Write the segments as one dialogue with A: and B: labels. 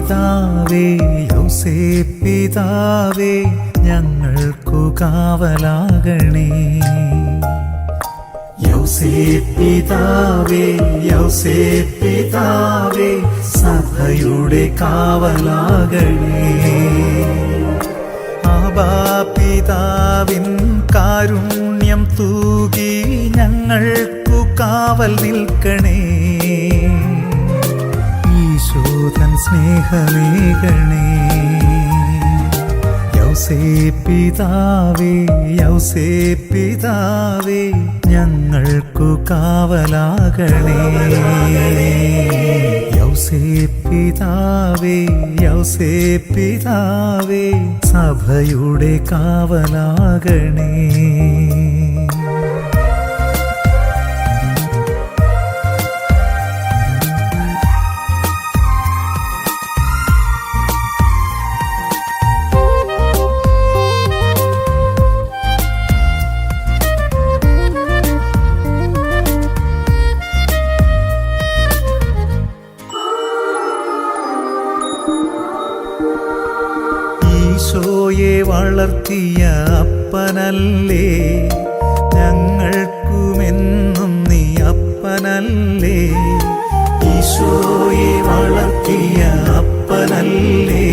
A: പിതാവേ യൗസേപ്പിതാവേ ഞങ്ങൾക്കു കാവലാകണേ. യൗസേപ്പിതാവേ യൗസേപ്പിതാവേ സഭയുടെ കാവലാകണേ. ആബാ പിതാവിൻ കാരുണ്യം തൂകി ഞങ്ങൾക്കു കാവൽ നിൽക്കണേ. ഈശോതൻ സ്നേഹമേകണേ. യൗസേപ്പിതാവേ യൗസേപ്പിതാവേ ഞങ്ങൾക്കു കാവലാകണേ. യൗസേപ്പിതാവേ യൗസേപ്പിതാവേ സഭയുടെ കാവലാകണേ. ഈശോയെ വളർത്തിയ അപ്പനല്ലേ, ഞങ്ങൾക്കുമെന്നും നീ അപ്പനല്ലേ. ഈശോയെ വളർത്തിയ അപ്പനല്ലേ,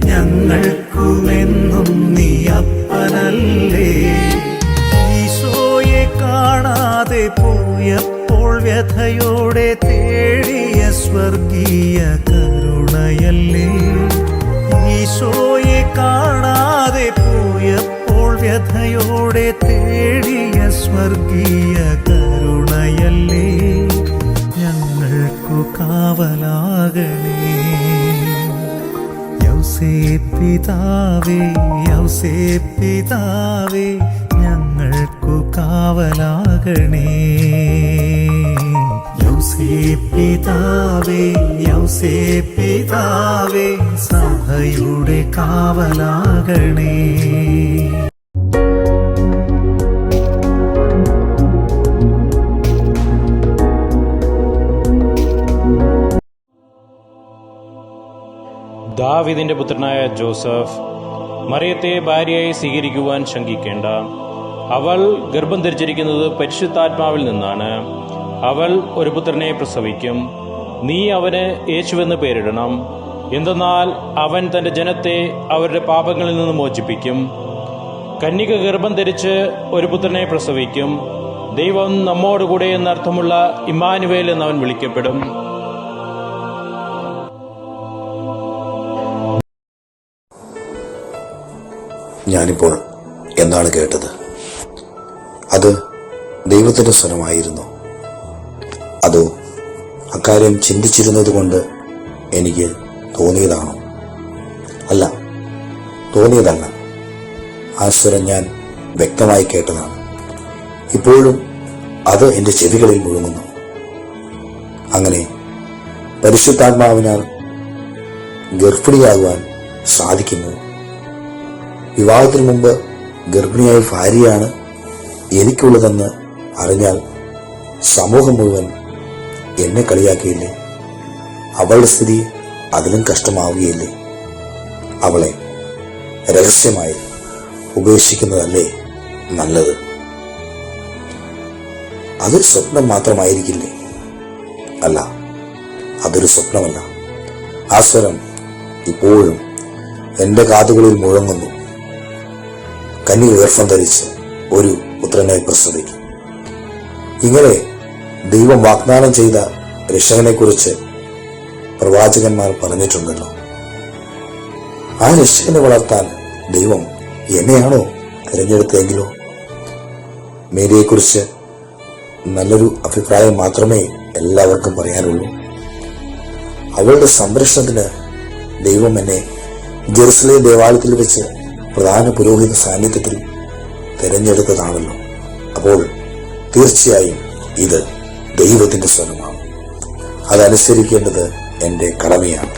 A: ഞങ്ങൾക്കുമെന്നും നീ അപ്പനല്ലേ. ഈശോയെ കാണാതെ പോയപ്പോൾ വ്യഥയോടെ തേടിയ സ്വർഗീയ കരുണയല്ലേ. ഈശോയെ കാണാതെ പോയപ്പോൾ വ്യഥയോടെ തേടിയ സ്വർഗീയ കരുണയല്ലേ. ഞങ്ങൾക്കു കാവലാകണേ. യൗസേപ്പിതാവേ യൗസേപ്പിതാവേ ഞങ്ങൾക്കു കാവലാകണേ. യൗസേപ്പിതാവേ യൗസേപ്പിതാവേ സഭയുടെ കാവലാകണേ.
B: ദാവീദിന്റെ പുത്രനായ ജോസഫ് മറിയത്തെ ഭാര്യയായി സ്വീകരിക്കുവാൻ ശങ്കിക്കേണ്ട. അവൾ ഗർഭം ധരിച്ചിരിക്കുന്നത് പരിശുദ്ധാത്മാവിൽ നിന്നാണ്. അവൾ ഒരു പുത്രനെ പ്രസവിക്കും. നീ അവന് യേശുവെന്ന് പേരിടണം. എന്തെന്നാൽ അവൻ തന്റെ ജനത്തെ അവരുടെ പാപങ്ങളിൽ നിന്ന് മോചിപ്പിക്കും. കന്യക ഗർഭം ധരിച്ച് ഒരു പുത്രനെ പ്രസവിക്കും. ദൈവം നമ്മോടുകൂടെ എന്നർത്ഥമുള്ള ഇമ്മാനുവേൽ എന്നവൻ വിളിക്കപ്പെടും.
C: ഞാനിപ്പോൾ എന്താണ് കേട്ടത്? അത് ദൈവത്തിന്റെ സ്വരമായിരുന്നു. അതോ അക്കാര്യം ചിന്തിച്ചിരുന്നത് കൊണ്ട് എനിക്ക് തോന്നിയതാണോ? അല്ല, തോന്നിയതല്ല. ആ സ്വരം ഞാൻ വ്യക്തമായി കേട്ടതാണ്. ഇപ്പോഴും അത് എൻ്റെ ചെവികളിൽ മുഴങ്ങുന്നു. അങ്ങനെ പരിശുദ്ധാത്മാവിനാൽ ഗർഭിണിയാകുവാൻ സാധിക്കുമോ? വിവാഹത്തിന് മുമ്പ് ഗർഭിണിയായ ഭാര്യയാണ് എനിക്കുള്ളതെന്ന് അറിഞ്ഞാൽ സമൂഹം മുഴുവൻ എന്നെ കളിയാക്കിയില്ലേ? അവളുടെ സ്ഥിതി അതിലും കഷ്ടമാവുകയില്ലേ? അവളെ രഹസ്യമായി ഉപേക്ഷിക്കുന്നതല്ലേ നല്ലത്? അതൊരു സ്വപ്നം മാത്രമായിരിക്കില്ലേ? അല്ല, അതൊരു സ്വപ്നമല്ല. ആ സ്വരം ഇപ്പോഴും എൻ്റെ കാതുകളിൽ മുഴങ്ങുന്നു. കന്യക ഗർഭം ധരിച്ച് ഒരു പുത്രനെ പ്രസവിക്കും. ഇങ്ങനെ ദൈവം വാഗ്ദാനം ചെയ്ത രക്ഷകനെ കുറിച്ച് പ്രവാചകന്മാർ പറഞ്ഞിട്ടുണ്ടല്ലോ. ആ രക്ഷകനെ വളർത്താൻ ദൈവം എന്നെയാണോ തിരഞ്ഞെടുത്തതെങ്കിലോ? മേരിയെക്കുറിച്ച് നല്ലൊരു അഭിപ്രായം മാത്രമേ എല്ലാവർക്കും പറയാനുള്ളൂ. അവളുടെ സംരക്ഷണത്തിന് ദൈവം എന്നെ ജെറുസലേം ദേവാലയത്തിൽ വെച്ച് പ്രധാന പുരോഹിത സാന്നിധ്യത്തിൽ തിരഞ്ഞെടുത്തതാണല്ലോ. അപ്പോൾ തീർച്ചയായും ഇത് ദൈവത്തിന്റെ സ്വരമാണ്. അതനുസരിക്കേണ്ടത് എൻ്റെ കടമയാണ്.